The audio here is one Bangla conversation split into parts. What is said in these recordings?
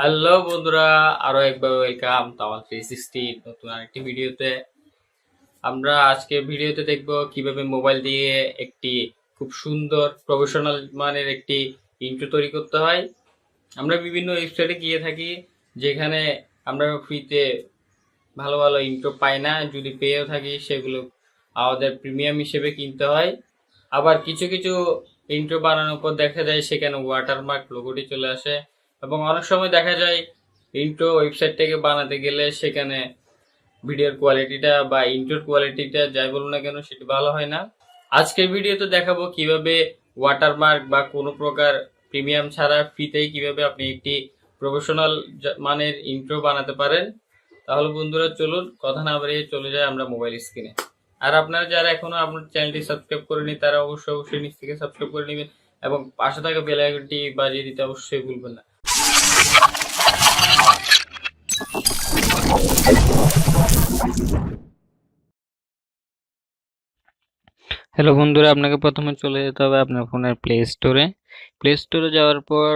হ্যালো বন্ধুরা, আরো একবার ওয়েলকাম তামাল 360 নতুন আরেকটি ভিডিওতে। আমরা আজকে ভিডিওতে দেখব কিভাবে মোবাইল দিয়ে একটি খুব সুন্দর প্রফেশনাল মানের একটি ইন্ট্রো তৈরি করতে হয়। আমরা বিভিন্ন ওয়েবসাইটে গিয়ে থাকি, যেখানে আমরা ফ্রিতে ভালো ভালো ইন্ট্রো পাই না, যদি পেয়েও থাকি সেগুলো আমাদের প্রিমিয়াম হিসেবে কিনতে হয়। আবার কিছু কিছু ইন্ট্রো বানানোর পর দেখা যায় সেখানে ওয়াটারমার্ক লোগোটি চলে আসে, এবং অনেক সময় দেখা যায় ইন্ট্রো ওয়েবসাইট থেকে বানাতে গেলে সেখানে ভিডিওর কোয়ালিটিটা বা ইন্ট্রোর কোয়ালিটিটা যাই বলুন না কেন সেটি ভালো হয় না। আজকের ভিডিওতে দেখাবো কিভাবে ওয়াটারমার্ক বা কোনো প্রকার প্রিমিয়াম ছাড়া ফ্রিতেই কিভাবে আপনি একটি প্রফেশনাল মানের ইন্ট্রো বানাতে পারেন। তাহলে বন্ধুরা চলুন কথা না বাড়িয়ে চলে যায় আমরা মোবাইল স্ক্রিনে। আর আপনারা যারা এখনো আপনার চ্যানেলটি সাবস্ক্রাইব করেনি তারা অবশ্যই নিচ থেকে সাবস্ক্রাইব করে নেবেন এবং পাশে থাকা বেল আইকনটি বাজিয়ে দিতে অবশ্যই ভুলবেন না। হ্যালো বন্ধুরা, আপনাকে প্রথমে চলে যেতে হবে আপনার ফোনের প্লে স্টোরে যাওয়ার পর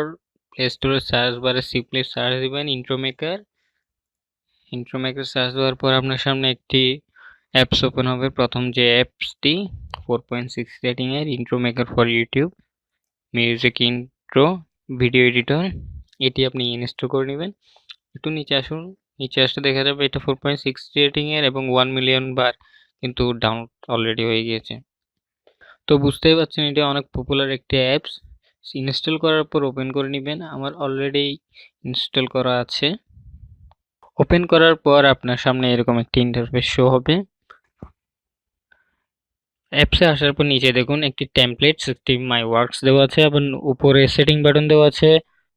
প্লে স্টোরে সার্চ বারে সিম্পলি সার্চ দিবেন ইন্ট্রো মেকার সার্চ দেওয়ার পর আপনার সামনে একটি অ্যাপস ওপেন হবে। প্রথম যে অ্যাপসটি 4.6 রেটিং এর intro maker for YouTube music intro video editor, এটি আপনি ইনস্টল করে নেবেন। একটু নিচে আসুন, নিচে আসতে দেখা যাবে এটা 4.6 রেটিং এর এবং 1 মিলিয়ন বার কিন্তু ডাউনলোড অলরেডি হয়ে গিয়েছে। তো বুঝতেই পারছেন এটা অনেক পপুলার একটি অ্যাপস। ইনস্টল করার পর ওপেন করে নেবেন। আমার অলরেডি ইনস্টল করা আছে। ওপেন করার পর আপনার সামনে এরকম একটি ইন্টারফেস শো হবে। অ্যাপসে আসার পর নিচে দেখুন একটি টেমপ্লেটস, একটি মাই ওয়ার্কস দেওয়া আছে এবং উপরে সেটিং বাটন দেওয়া আছে।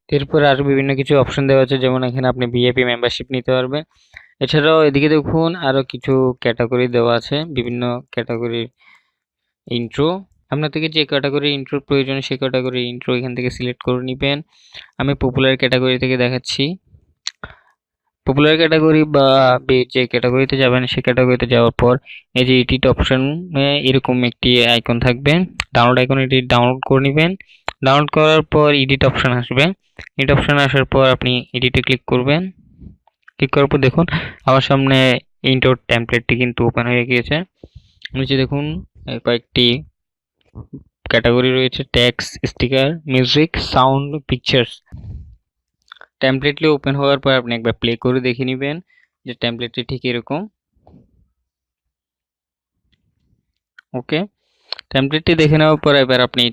এরপর আরও বিভিন্ন কিছু অপশন দেওয়া আছে, যেমন এখানে আপনি ভিআইপি মেম্বারশিপ নিতে পারবেন। এছাড়াও এদিকে দেখুন আরও কিছু ক্যাটাগরি দেওয়া আছে, বিভিন্ন ক্যাটাগরির ইন্ট্রো। আপনার থেকে যে ক্যাটাগরির ইন্ট্রোর প্রয়োজন সেই ক্যাটাগরির ইন্ট্রো এখান থেকে সিলেক্ট করে নেবেন। আমি পপুলার ক্যাটাগরি থেকে দেখাচ্ছি। পপুলার ক্যাটাগরি বা যে ক্যাটাগরিতে যাবেন সেই ক্যাটাগরিতে যাওয়ার পর এই যে এডিট অপশনে এরকম একটি আইকন থাকবে, ডাউনলোড আইকন, এটি ডাউনলোড করে নেবেন। ডাউনলোড করার পর এডিট অপশন আসবে। এডিট অপশন আসার পর আপনি এডিটে ক্লিক করবেন। ক্লিক করার পর দেখুন আমার সামনে ইন্ট্রো টেমপ্লেটটি কিন্তু ওপেন হয়ে গিয়েছে। নিচে দেখুন কয়েকটি ক্যাটাগরি রয়েছে, text, sticker, music, sound, pictures. টেমপ্লেটটি ওপেন হওয়ার পর আপনি একবার প্লে করে দেখে নেবেন যে টেমপ্লেটটি ঠিক এরকম। ওকে, টেমপ্লেটটি দেখে নেওয়ার পর এবার আপনি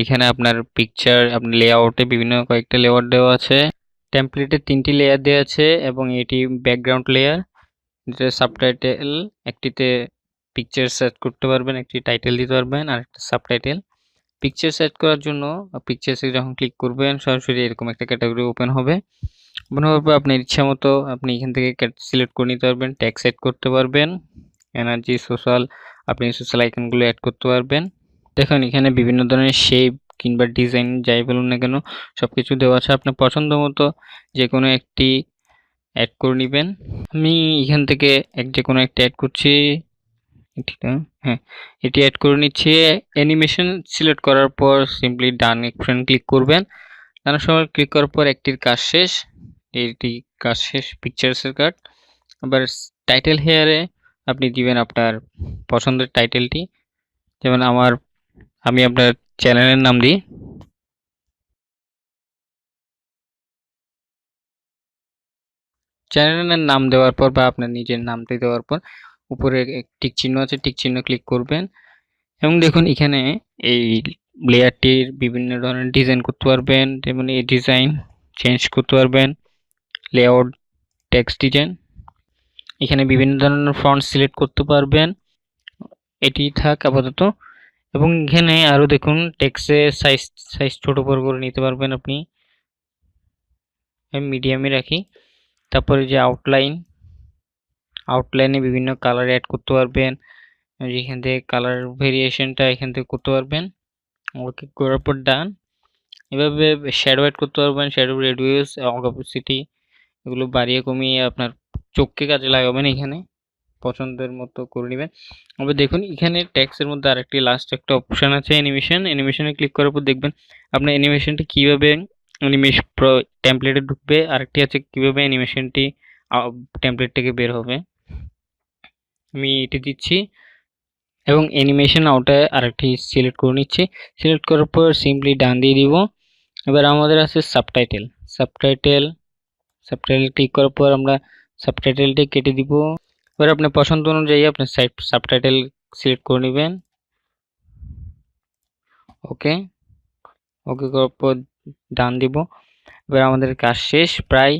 এখানে আপনার পিকচার, আপনি লেআউটে বিভিন্ন কয়েকটা লেআউট দেওয়া আছে। টেমপ্লেটে 3টি লেয়ার দেওয়া আছে এবং এটি ব্যাকগ্রাউন্ড লেয়ার, যেটা সাবটাইটেল, একটিতে পিকচার সেট করতে পারবেন, একটি টাইটেল দিতে পারবেন আর একটা সাবটাইটেল। পিকচার সেট করার জন্য পিকচার্সে যখন ক্লিক করবেন সরাসরি এরকম একটা ক্যাটাগরি ওপেন হবে। ওপেন হওয়ার পর আপনার ইচ্ছা মতো আপনি এখান থেকে সিলেক্ট করে নিতে পারবেন, ট্যাগ সেট করতে পারবেন, এনার্জি, সোশ্যাল, আপনি সোশ্যাল আইকনগুলো অ্যাড করতে পারবেন। দেখুন এখানে বিভিন্ন ধরনের শেপ কিংবা ডিজাইন যাই বলুন না কেন সব কিছু দেওয়া আছে, আপনার পছন্দ মতো যে কোনো একটি অ্যাড করে নেবেন। আমি এখান থেকে যে কোনো একটা অ্যাড করছি, হ্যাঁ এটি অ্যাড করে নিচ্ছি। অ্যানিমেশন সিলেক্ট করার পর সিম্পলি ডান অপশন ক্লিক করবেন। ডানের সময় ক্লিক করার পর একটির কাজ শেষ, এটি কাজ শেষ, পিকচার্সের কাজ। আবার টাইটেল হেয়ারে আপনি দিবেন আপনার পছন্দের টাইটেলটি, যেমন আমি আপনার চ্যানেলের নাম দিই। চ্যানেলের নাম দেওয়ার পর বা আপনার নিজের নামটি দেওয়ার পর উপরে টিক চিহ্ন আছে, টিক চিহ্ন ক্লিক করবেন এবং দেখুন এখানে এই লেয়ারটির বিভিন্ন ধরনের ডিজাইন করতে পারবেন, যেমন এই ডিজাইন চেঞ্জ করতে পারবেন, লেআউট, টেক্সট ডিজাইন, এখানে বিভিন্ন ধরনের ফন্ট সিলেক্ট করতে পারবেন। এটি থাক আপাতত। এবং এখানে আরও দেখুন টেক্সটের সাইজ ছোট বড় করে নিতে পারবেন আপনি, আমি মিডিয়ামে রাখি। তারপরে যে আউটলাইনে বিভিন্ন কালার অ্যাড করতে পারবেন, এখান থেকে কালার ভেরিয়েশনটা এখান থেকে করতে পারবেন। ওকে করার পর ডান। এভাবে শ্যাডো অ্যাড করতে পারবেন, শ্যাডো, রেডিউস, অপাসিটি এগুলো বাড়িয়ে কমিয়ে আপনার চোখকে কাজে লাগাবেন, এখানে পছন্দের মতো করে নেবেন। আবার দেখুন এখানে ট্যাক্সের মধ্যে আরেকটি লাস্ট একটা অপশান আছে অ্যানিমেশনে ক্লিক করার পর দেখবেন আপনার অ্যানিমেশনটা কীভাবে অ্যানিমেশন টেমপ্লেটে ঢুকবে, আরেকটি আছে কিভাবে অ্যানিমেশনটি টেমপ্লেট থেকে বের হবে। আমি এটি দিচ্ছি এবং অ্যানিমেশন আউটে আরেকটি সিলেক্ট করে নিচ্ছি। সিলেক্ট করার পর সিম্পলি ডান দিয়ে দিব। এবার আমাদের আছে সাবটাইটেল। সাবটাইটেল ক্লিক করার পর আমরা সাবটাইটেলটি কেটে দিব। এবার আপনার পছন্দ অনুযায়ী আপনার সাবটাইটেল সিলেক্ট করে নেবেন। ওকে করার পর ডান দিব। এবার আমাদের কাজ শেষ প্রায়।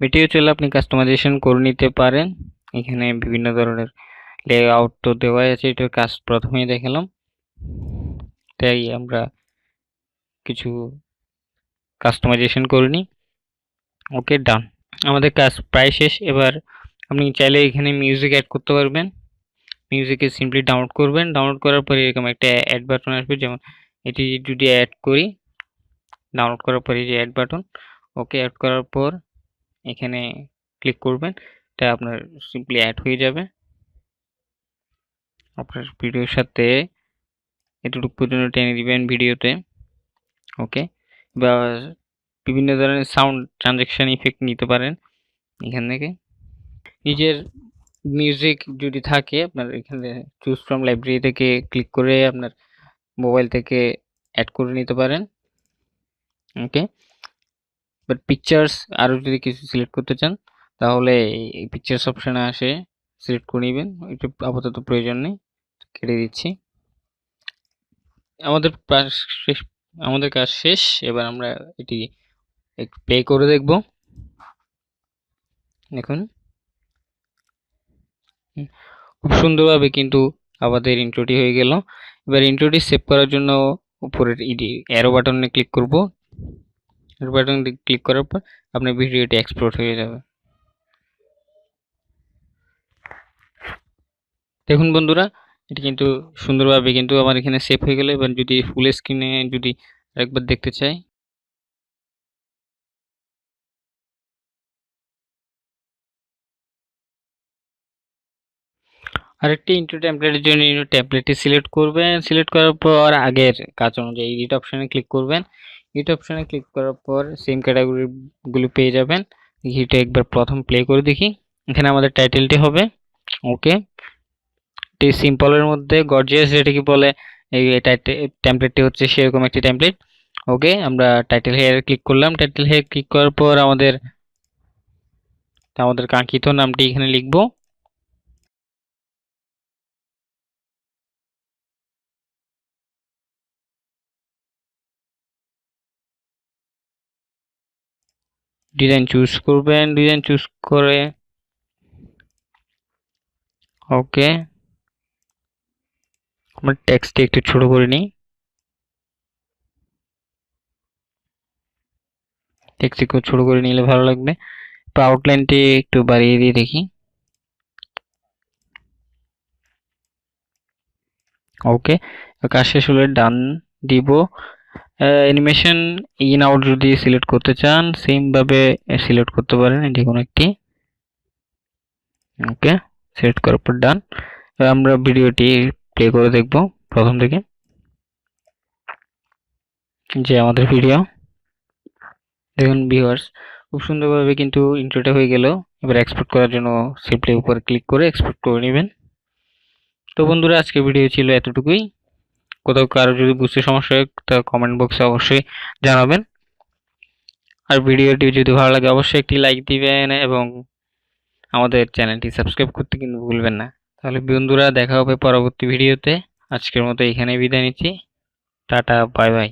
ভিডিও চলে আপনি কাস্টমাইজেশন করে নিতে পারেন। এখানে বিভিন্ন ধরনের লেআউট তো দেওয়াই আছে, এটার কাজ প্রথমেই দেখালাম, তাই আমরা কিছু কাস্টমাইজেশন করে নিই। ওকে ডান, আমাদের কাজ প্রায় শেষ। এবার আপনি চাইলে এখানে মিউজিক অ্যাড করতে পারবেন। মিউজিকে সিম্পলি ডাউনলোড করবেন। ডাউনলোড করার পরে এরকম একটা অ্যাড বাটন আসবে, যেমন এটি যদি অ্যাড করি, ডাউনলোড করার পরে যে অ্যাড বাটন, ওকে অ্যাড করার পর এখানে ক্লিক করবেন, এটা আপনার সিম্পলি অ্যাড হয়ে যাবে আপনার ভিডিওর সাথে। এতটুকু পর্যন্ত টেনে দিবেন ভিডিওতে। ওকে, বা বিভিন্ন ধরনের সাউন্ড ট্রানজ্যাকশন ইফেক্ট নিতে পারেন এখান থেকে। নিজের মিউজিক যদি থাকে আপনার এখানে চুজ ফ্রম লাইব্রেরি থেকে ক্লিক করে আপনার মোবাইল থেকে অ্যাড করে নিতে পারেন। ওকে, বাট পিকচার্স আরও যদি কিছু সিলেক্ট করতে চান তাহলে এই পিকচার্স অপশানে আসে, সিলেক্ট করে নেবেন। এটা আপাতত প্রয়োজন নেই, কেটে দিচ্ছি। আমাদের কাজ শেষ। এবার আমরা এটি প্লে করে দেখব। দেখুন খুব সুন্দরভাবে কিন্তু আমাদের ইন্ট্রোটি হয়ে গেল। এবার ইন্ট্রোটি সেভ করার জন্য উপরের অ্যারো বাটনে ক্লিক করব। অ্যারো বাটনে ক্লিক করার পর আপনার ভিডিওটি এক্সপোর্ট হয়ে যাবে। দেখুন বন্ধুরা, এটি কিন্তু সুন্দরভাবে কিন্তু আমার এখানে সেভ হয়ে গেল। এবার যদি ফুল স্ক্রিনে যদি আরেকবার দেখতে চাই, আরেকটি ইন্ট্রো টেমপ্লেটের জন্য ইন্ট্রো টেমপ্লেটটি সিলেক্ট করবেন। সিলেক্ট করার পর আগের কাজ অনুযায়ী এডিট অপশানে ক্লিক করবেন। এডিট অপশানে ক্লিক করার পর সেম ক্যাটাগরিগুলো পেয়ে যাবেন। এটা একবার প্রথম প্লে করে দেখি। এখানে আমাদের টাইটেলটি হবে। ওকে, এটি সিম্পলের মধ্যে গর্জিয়াস যেটাকে বলে, এই টেমপ্লেটটি হচ্ছে সেরকম একটি টেমপ্লেট। ওকে, আমরা টাইটেল হেয়ারে ক্লিক করলাম। টাইটেল হেয়ার ক্লিক করার পর আমাদের কাঙ্ক্ষিত নামটি এখানে লিখব। ডিজাইন চুজ করবেন। ডিজাইন চুজ করে ওকে, আমরা টেক্সটটি একটু ছোট করে নিই। টেক্সট একটু ছোট করে নিলে ভালো লাগবে। আউটলাইনটি একটু বাড়িয়ে দিয়ে দেখি। ওকে, কাজ শেষ হলে ডান দিব। অ্যানিমেশন ইন আউট যদি সিলেক্ট করতে চান সেম ভাবে সিলেক্ট করতে পারেন, যে কোনো একটি। ওকে, সিলেক্ট করার পর ডান। আমরা ভিডিওটি প্লে করে দেখব প্রথম থেকে, যে আমাদের ভিডিও। দেখুন ভিউয়ার্স, খুব সুন্দরভাবে কিন্তু ইন্ট্রোটা হয়ে গেল। এবার এক্সপোর্ট করার জন্য সিম্পলি উপরে ক্লিক করে এক্সপোর্ট করে নেবেন। তো বন্ধুরা, আজকে ভিডিও ছিল এতটুকুই। কোথাও কারো যদি বুঝতে সমস্যা হয় তা কমেন্ট বক্সে অবশ্যই জানাবেন। আর ভিডিওটি যদি ভালো লাগে অবশ্যই একটি লাইক দিবেন এবং আমাদের চ্যানেলটি সাবস্ক্রাইব করতে কিন্তু ভুলবেন না। তাহলে বন্ধুরা, দেখা হবে পরবর্তী ভিডিওতে। আজকের মতো এখানেই বিদায় নিচ্ছি। Tata, bye bye.